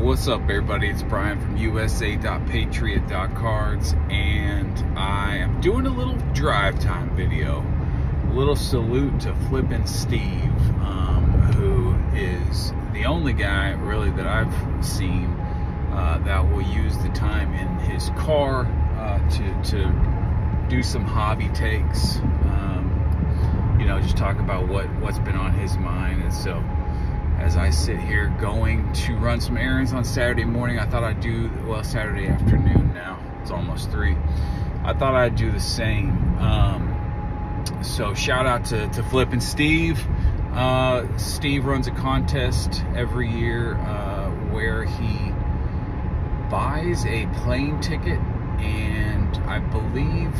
What's up, everybody? It's Brian from USA.Patriot.Cards, and I am doing a little drive time video. A little salute to Flippin' Steve, who is the only guy really that I've seen that will use the time in his car to do some hobby takes. You know, just talk about what's been on his mind. And so, as I sit here going to run some errands on Saturday morning, I thought I'd do, well, Saturday afternoon now, it's almost 3. I thought I'd do the same. So shout out to Flippin' Steve. Steve runs a contest every year where he buys a plane ticket and I believe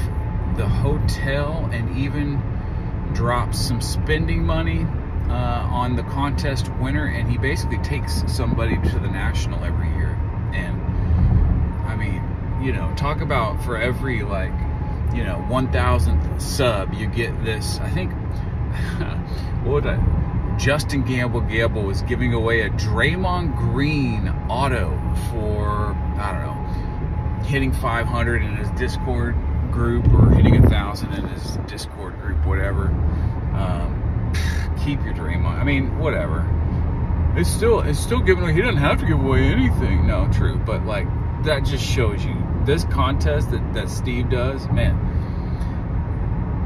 the hotel, and even drops some spending money on the contest winner, and he basically takes somebody to the national every year. And I mean, you know, talk about for every, like, you know, 1,000th sub you get this. I think Justin Gamble was giving away a Draymond Green auto for, I don't know, hitting 500 in his Discord group or hitting 1,000 in his Discord group, whatever. Keep your Draymond. I mean, whatever. It's still giving away. He doesn't have to give away anything. No, true, but like that just shows you this contest that Steve does, man.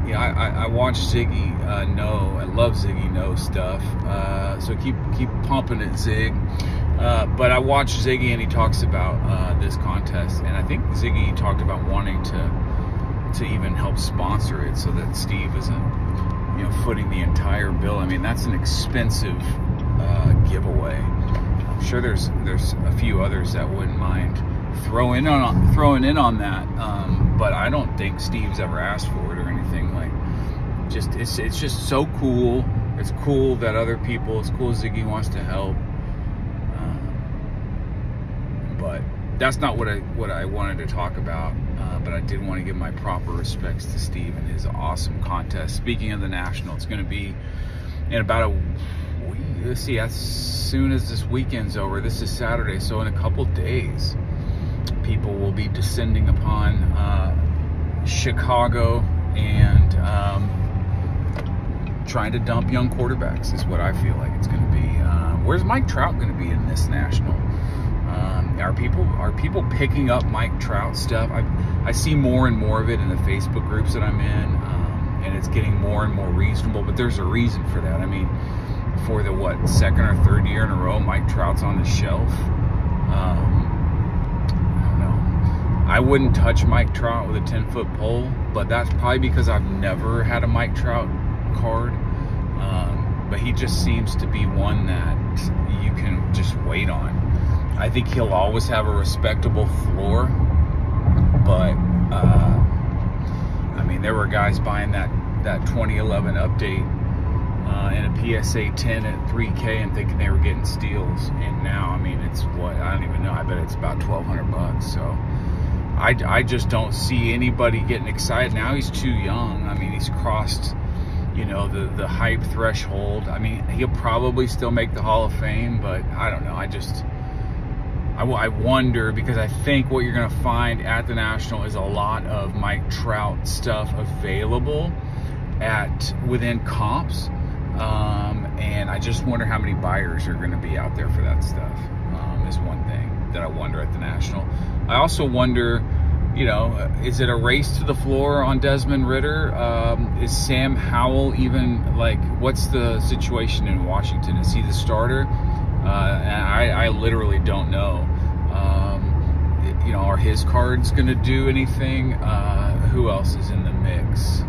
Yeah, I watch Ziggy No. I love Ziggy No stuff. So keep pumping it, Zig. But I watch Ziggy and he talks about this contest, and I think Ziggy talked about wanting to even help sponsor it so that Steve isn't, you know, footing the entire bill. I mean, that's an expensive giveaway. I'm sure there's a few others that wouldn't mind throwing in on that, but I don't think Steve's ever asked for it or anything. Like, just it's just so cool. It's cool that other people. It's cool Ziggy wants to help, but that's not what I wanted to talk about. But I did want to give my proper respects to Steve and his awesome contest. Speaking of the National, it's going to be in about a week. Let's see, as soon as this weekend's over. This is Saturday, so in a couple days, people will be descending upon Chicago and trying to dump young quarterbacks is what I feel like it's going to be. Where's Mike Trout going to be in this National? Are people picking up Mike Trout stuff? I see more and more of it in the Facebook groups that I'm in, and it's getting more and more reasonable. But there's a reason for that. I mean, for the second or third year in a row, Mike Trout's on the shelf. I don't know. I wouldn't touch Mike Trout with a 10-foot pole, but that's probably because I've never had a Mike Trout card. But he just seems to be one that you can just wait on. I think he'll always have a respectable floor, but I mean, there were guys buying that 2011 update in a PSA 10 at 3K and thinking they were getting steals, and now, I mean, it's what, I don't even know. I bet it's about $1,200. So I just don't see anybody getting excited now. He's too young. I mean, he's crossed, you know, the hype threshold. I mean, he'll probably still make the Hall of Fame, but I don't know. I wonder, because I think what you're going to find at the National is a lot of Mike Trout stuff available within comps, and I just wonder how many buyers are going to be out there for that stuff. Is one thing that I wonder at the National. I also wonder, you know, is it a race to the floor on Desmond Ridder? Is Sam Howell even, like, what's the situation in Washington? Is he the starter? And I literally don't know. You know, are his cards going to do anything? Who else is in the mix?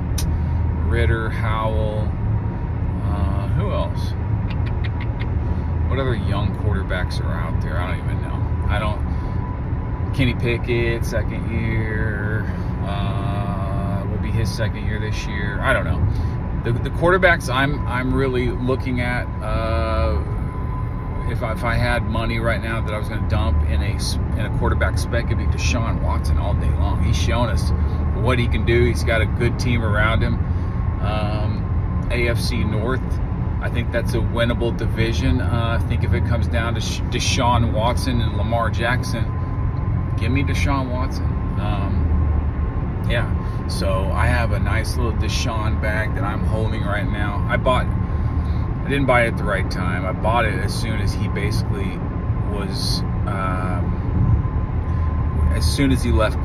Ridder, Howell. Who else? What other young quarterbacks are out there? I don't even know. Kenny Pickett, second year. Will be his second year this year. I don't know. The quarterbacks I'm really looking at. If I had money right now that I was going to dump in a quarterback spec, it'd be Deshaun Watson all day long. He's shown us what he can do. He's got a good team around him. AFC North I think that's a winnable division. I think if it comes down to Deshaun Watson and Lamar Jackson, give me Deshaun Watson. Yeah, so I have a nice little Deshaun bag that I'm holding right now. I didn't buy it at the right time. I bought it as soon as he basically was, as soon as he left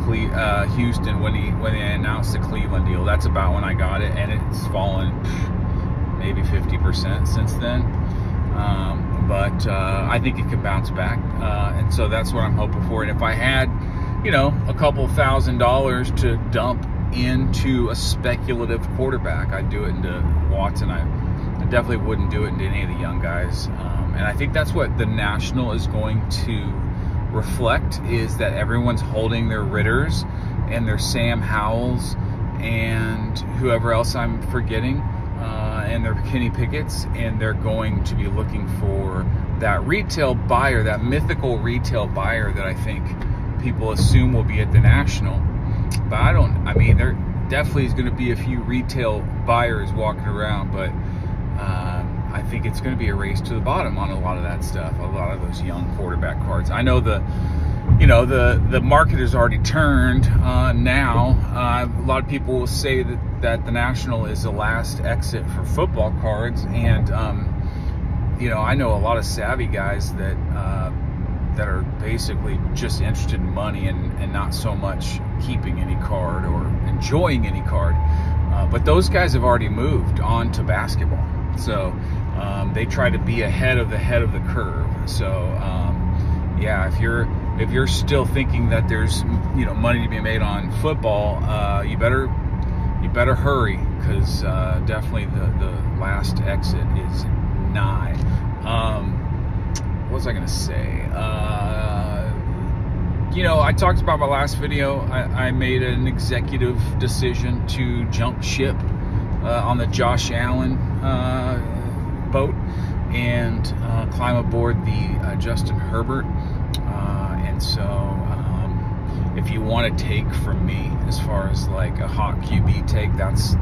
Houston, when they announced the Cleveland deal. That's about when I got it, and it's fallen maybe 50% since then. But I think it can bounce back, and so that's what I'm hoping for. And if I had, you know, a couple $1,000 to dump into a speculative quarterback, I'd do it into Watson. I definitely wouldn't do it into any of the young guys. And I think that's what the National is going to reflect, is that everyone's holding their Ritters and their Sam Howells and whoever else I'm forgetting, and their Kenny Pickett's, and they're going to be looking for that retail buyer, that mythical retail buyer that I think people assume will be at the National. But I mean, there definitely is going to be a few retail buyers walking around, but I think it's going to be a race to the bottom on a lot of that stuff, a lot of those young quarterback cards. I know the market has already turned now. A lot of people will say that the National is the last exit for football cards, and you know, I know a lot of savvy guys that are basically just interested in money and not so much keeping any card or enjoying any card. But those guys have already moved on to basketball, so they try to be ahead of the curve. So yeah, if you're still thinking that there's, you know, money to be made on football, you better hurry, because definitely the last exit is nigh. What was I gonna say? You know, I talked about my last video. I made an executive decision to jump ship on the Josh Allen boat and climb aboard the Justin Herbert. And so if you want to take from me as far as like a hot QB take, that's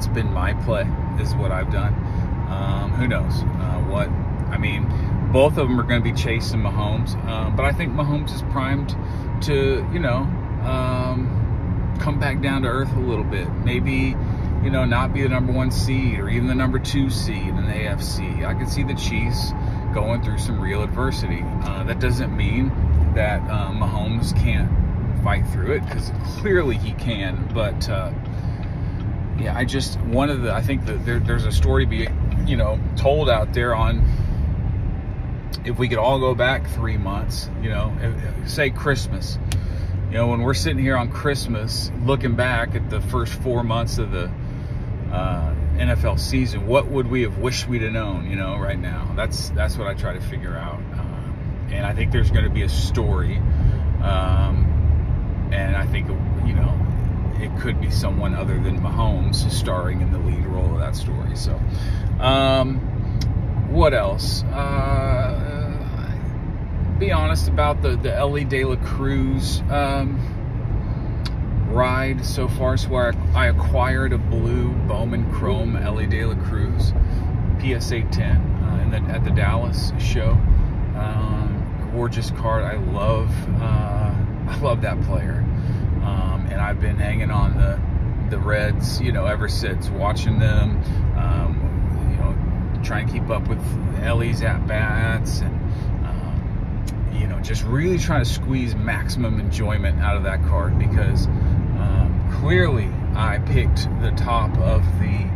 been my play, is what I've done. Who knows what, I mean, both of them are going to be chasing Mahomes, but I think Mahomes is primed to, you know, come back down to earth a little bit. Maybe, you know, not be the #1 seed or even the #2 seed in the AFC. I could see the Chiefs going through some real adversity. That doesn't mean that Mahomes can't fight through it, because clearly he can. But yeah, I think that there's a story being, you know, told out there on, if we could all go back 3 months, you know, say Christmas, you know, when we're sitting here on Christmas looking back at the first 4 months of the NFL season, what would we have wished we'd have known, you know, right now? That's what I try to figure out. And I think there's going to be a story, and I think, you know, it could be someone other than Mahomes starring in the lead role of that story. So what else? Be honest about the Ellie De La Cruz ride so far. So I acquired a blue Bowman Chrome Ellie De La Cruz PSA 10 at the Dallas show. Gorgeous card. I love that player, and I've been hanging on the Reds, you know, ever since, watching them, you know, trying to keep up with Ellie's at bats, and you know, just really trying to squeeze maximum enjoyment out of that card, because clearly I picked the top of the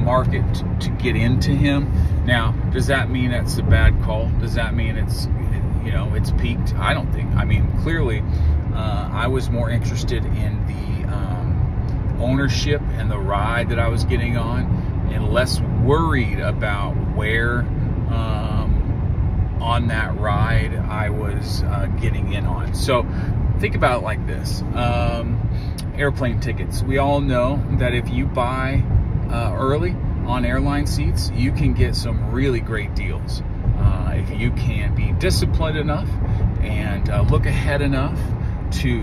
market to get into him. Now, does that mean that's a bad call? Does that mean it's, you know, it's peaked? I don't think. I mean, clearly I was more interested in the ownership and the ride that I was getting on, and less worried about where on that ride I was getting in on. So think about it like this. Airplane tickets. We all know that if you buy early on airline seats, you can get some really great deals. If you can be disciplined enough and look ahead enough to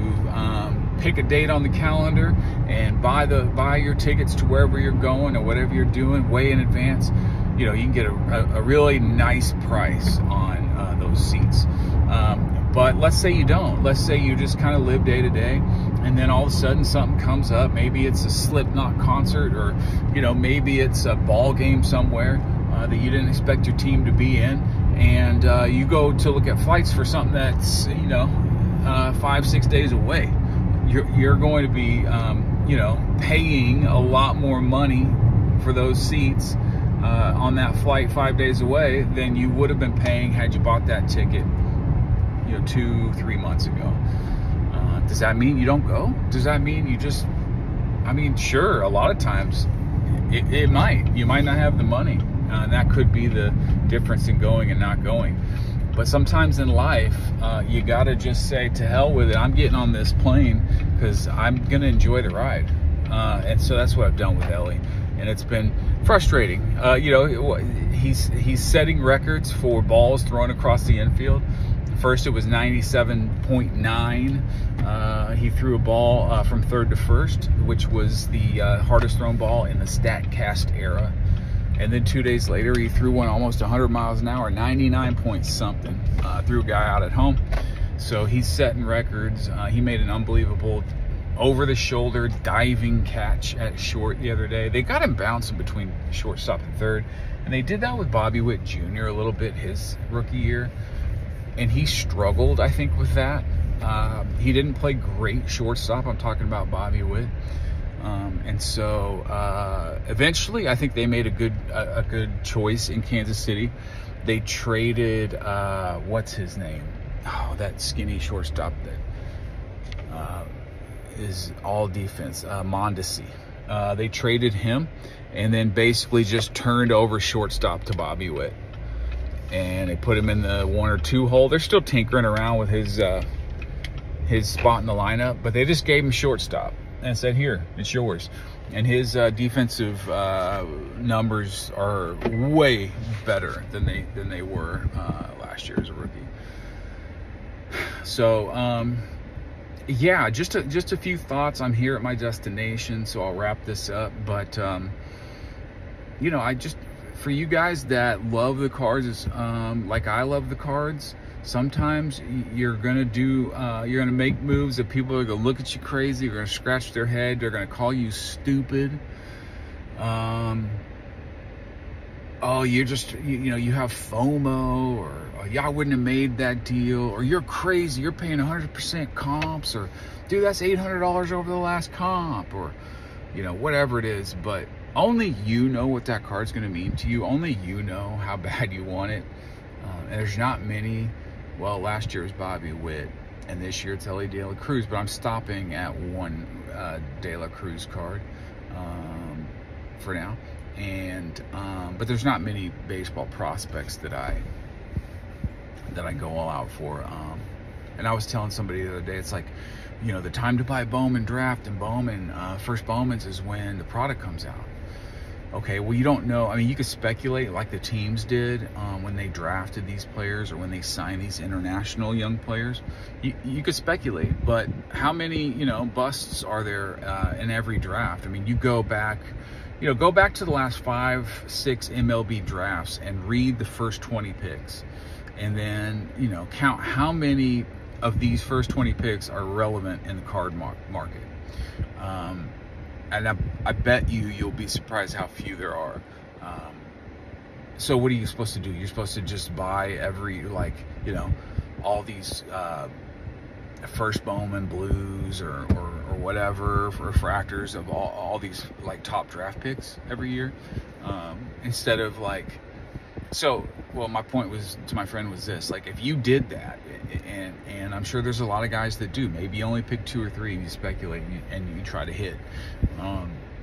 pick a date on the calendar and buy your tickets to wherever you're going or whatever you're doing way in advance. You know, you can get a really nice price on those seats. But let's say you don't. Let's say you just kind of live day to day, and then all of a sudden something comes up. Maybe it's a Slipknot concert, or, you know, maybe it's a ball game somewhere that you didn't expect your team to be in, and you go to look at flights for something that's, you know, 5-6 days away. You're going to be, you know, paying a lot more money for those seats on that flight 5 days away than you would have been paying had you bought that ticket, you know, 2-3 months ago. Does that mean you don't go? Does that mean you just, I mean, sure, a lot of times it might. You might not have the money. And that could be the difference in going and not going. But sometimes in life, you gotta just say, to hell with it. I'm getting on this plane because I'm gonna enjoy the ride. And so that's what I've done with Ellie. And it's been frustrating. You know, he's setting records for balls thrown across the infield. First, it was 97.9. He threw a ball from third to first, which was the hardest thrown ball in the StatCast era. And then 2 days later, he threw one almost 100 miles an hour, 99 point something. Threw a guy out at home. So he's setting records. He made an unbelievable over-the-shoulder diving catch at short the other day. They got him bouncing between shortstop and third. And they did that with Bobby Witt Jr. a little bit his rookie year. And he struggled, I think, with that. He didn't play great shortstop. I'm talking about Bobby Witt. And so eventually, I think they made a good choice in Kansas City. They traded what's his name? Oh, that skinny shortstop that is all defense, Mondesi. They traded him, and then basically just turned over shortstop to Bobby Witt. And they put him in the 1 or 2 hole. They're still tinkering around with his spot in the lineup, but they just gave him shortstop and said, here, it's yours. And his defensive numbers are way better than they were last year as a rookie. So yeah, just a few thoughts. I'm here at my destination, so I'll wrap this up. But you know, for you guys that love the cards, like I love the cards, sometimes you're gonna make moves that people are gonna look at you crazy, they're gonna scratch their head, they're gonna call you stupid. Oh, you're just, you know, you have FOMO, or yeah, I wouldn't have made that deal, or you're crazy, you're paying 100% comps, or dude, that's $800 over the last comp, or, you know, whatever it is. But only you know what that card's going to mean to you. Only you know how bad you want it. And there's not many. Well, last year was Bobby Witt, and this year it's Elly De La Cruz, but I'm stopping at one De La Cruz card for now. And but there's not many baseball prospects that I go all out for. And I was telling somebody the other day, it's like, you know, the time to buy Bowman draft and Bowman first Bowmans is when the product comes out. Okay, well, you don't know. I mean, you could speculate like the teams did when they drafted these players, or when they signed these international young players. You could speculate, but how many, you know, busts are there in every draft? I mean, you go back to the last 5-6 MLB drafts and read the first 20 picks, and then, you know, count how many of these first 20 picks are relevant in the card market. And I bet you'll be surprised how few there are. So what are you supposed to do? You're supposed to just buy every, like, you know, all these first Bowman blues or whatever for refractors of all these like top draft picks every year, instead of like, so, well, my point to my friend was this: like, if you did that, and I'm sure there's a lot of guys that do, maybe you only pick 2 or 3 and you speculate and you try to hit.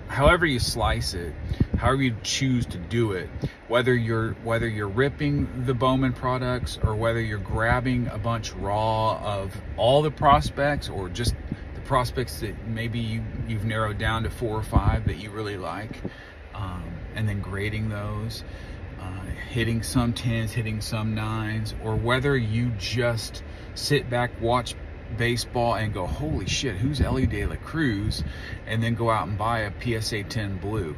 However you slice it, however you choose to do it, whether you're ripping the Bowman products, or whether you're grabbing a bunch raw of all the prospects, or just the prospects that maybe you've narrowed down to 4 or 5 that you really like, and then grading those, hitting some 10s, hitting some 9s, or whether you just sit back, watch baseball and go, holy shit, who's Elly De La Cruz? And then go out and buy a PSA 10 blue.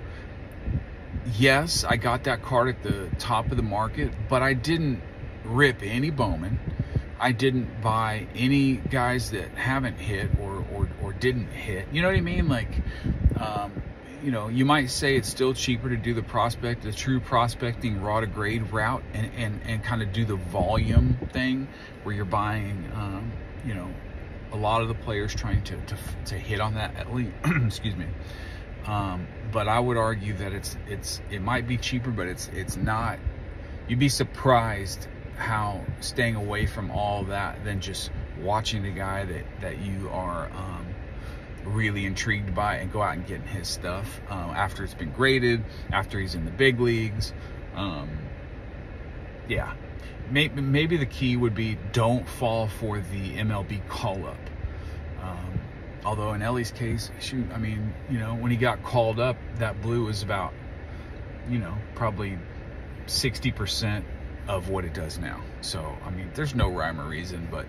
Yes, I got that card at the top of the market, but I didn't rip any Bowman. I didn't buy any guys that haven't hit or didn't hit. You know what I mean? Like, you know, you might say it's still cheaper to do the true prospecting raw to grade route and kind of do the volume thing where you're buying, you know, a lot of the players trying to hit on that at least. Excuse me. But I would argue that it might be cheaper, but it's not. You'd be surprised how staying away from all that than just watching the guy that you are really intrigued by and go out and getting his stuff after it's been graded, after he's in the big leagues. Yeah, maybe the key would be don't fall for the MLB call-up. Although in Elly's case, shoot, I mean, you know, when he got called up, that blue was about, you know, probably 60% of what it does now. So, I mean, there's no rhyme or reason, but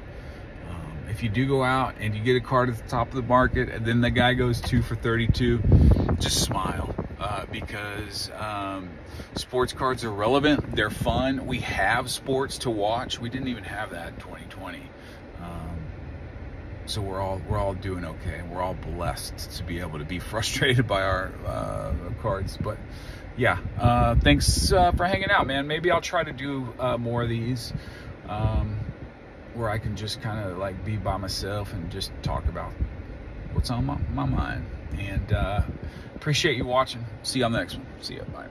if you do go out and you get a card at the top of the market and then the guy goes 2 for 32, just smile, because sports cards are relevant. They're fun. We have sports to watch. We didn't even have that in 2020. So we're all doing okay. We're all blessed to be able to be frustrated by our cards. But yeah, thanks for hanging out, man. Maybe I'll try to do more of these where I can just kind of like be by myself and just talk about what's on my mind. And appreciate you watching. See you on the next one. See ya. Bye.